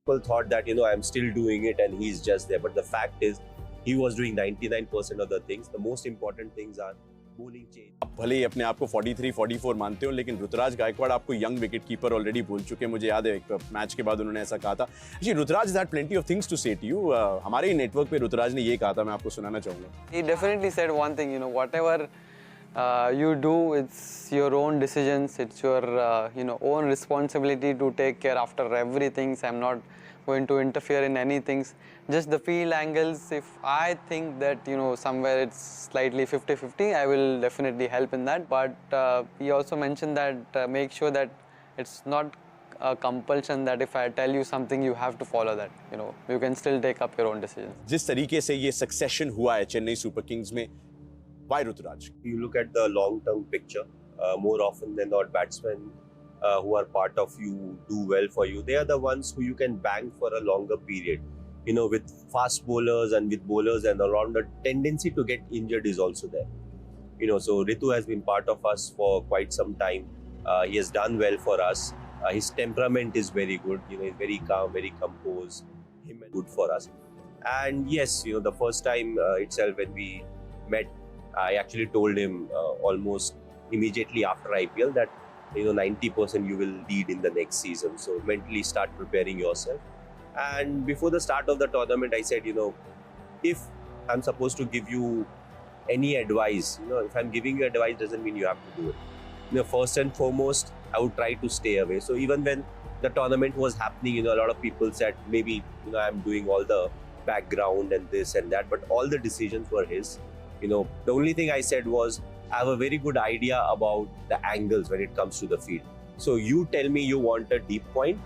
People thought that I'm still doing it and he's just there, but the fact is he was doing 99% of the things. The most important things are bowling change. आप भले ही अपने आप को 43, 44 मानते हो, लेकिन ऋतुराज गायकवाड़ आपको young wicket keeper already बोल चुके हैं। मुझे याद है एक मैच के बाद उन्होंने ऐसा कहा था। जी, Ruturaj had plenty of things to say to you. हमारे ही नेटवर्क पे ऋतुराज ने ये कहा था, मैं आपको सुनाना चाहूंगा। He definitely said one thing, whatever you do, it's your own decisions, it's your own responsibility to take care after everything. So I'm not going to interfere in anything. Just the field angles, if I think that somewhere it's slightly 50-50, I will definitely help in that. But he also mentioned that make sure that it's not a compulsion that if I tell you something you have to follow that. You can still take up your own decisions. जिस तरीके से ये succession हुआ है Chennai Super Kings में, why Ruturaj? You look at the long-term picture. More often than not, batsmen who are part of you do well for you. They are the ones who you can bank for a longer period. With fast bowlers and with bowlers and around, the tendency to get injured is also there. So Ritu has been part of us for quite some time. He has done well for us. His temperament is very good. He's very calm, very composed. Him and good for us. And yes, the first time itself when we met, I actually told him almost immediately after IPL that 90% you will lead in the next season. So mentally start preparing yourself. And before the start of the tournament, I said, if I'm supposed to give you any advice, if I'm giving you advice, doesn't mean you have to do it. First and foremost, I would try to stay away. So even when the tournament was happening, a lot of people said maybe I'm doing all the background and this and that, but all the decisions were his. The only thing I said was I have a very good idea about the angles when it comes to the field. So you tell me you want a deep point.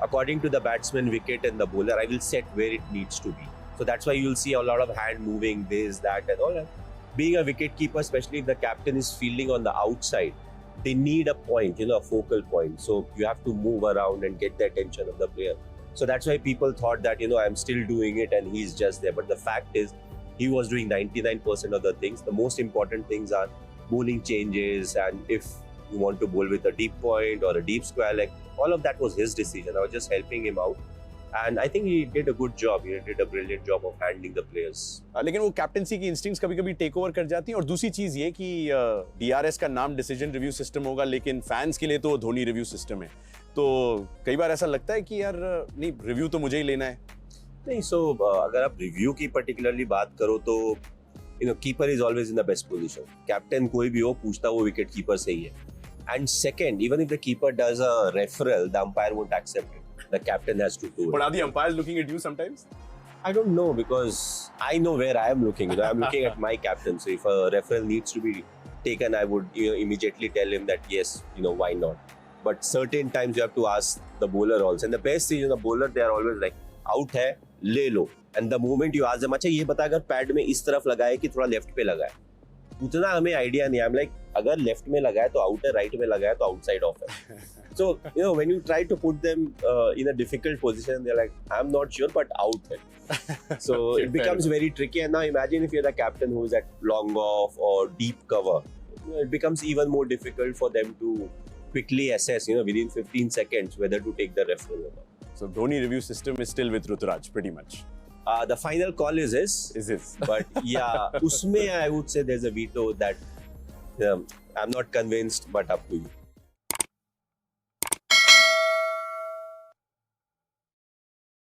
According to the batsman, wicket and the bowler, I will set where it needs to be. So that's why you'll see a lot of hand moving, this, that and all. Being a wicket keeper, especially if the captain is fielding on the outside, they need a point, a focal point. So you have to move around and get the attention of the player. So that's why people thought that, I'm still doing it and he's just there. But the fact is, he was doing 99% of the things. The most important things are bowling changes, and if you want to bowl with a deep point or a deep square leg, all of that was his decision. I was just helping him out. And I think he did a good job. He did a brilliant job of handling the players. लेकिन वो captaincy की instincts कभी-कभी take over कर जाती हैं। और दूसरी चीज ये कि DRS का नाम डिसीजन रिव्यू सिस्टम होगा, लेकिन फैंस के लिए तो धोनी रिव्यू सिस्टम है। तो कई बार ऐसा लगता है कि यार नहीं, रिव्यू तो मुझे ही लेना है। नहीं, सो अगर आप रिव्यू की पर्टिकुलरली बात करो तो keeper is always in the best position. Captain कोई भी हो, पूछता वो विकेट कीपर से ही है। And second, even if the keeper does a referral, the umpire won't accept it. The captain has to do it. But are the umpires looking at you sometimes? I don't know, because I know where I am looking. I'm looking at my captain. So if a referral needs to be taken, I would immediately tell him that yes, why not. But certain times you have to ask the bowler also. And the best is, the bowler, they are always like, out है, ले लो. And the moment you ask them, अच्छा ये बता अगर pad में इस तरफ लगा है कि थोड़ा लेफ्ट पे लगा है, उतना हमें आइडिया नहीं. I'm like, अगर लेफ्ट में लगा है तो आउट है, राइट में लगा है तो आउटसाइड ऑफ है. So when you try to put them in a difficult position, they're like, I'm not sure, but out hai. So it becomes very tricky. And now imagine if you're the captain who is at long off or deep cover, it becomes even more difficult for them to quickly assess, within 15 seconds whether to take the referral or not. So Dhoni review system is still with Ruturaj pretty much. The final call is his. Is his. But yeah, usme I would say there's a veto that I'm not convinced, but up to you.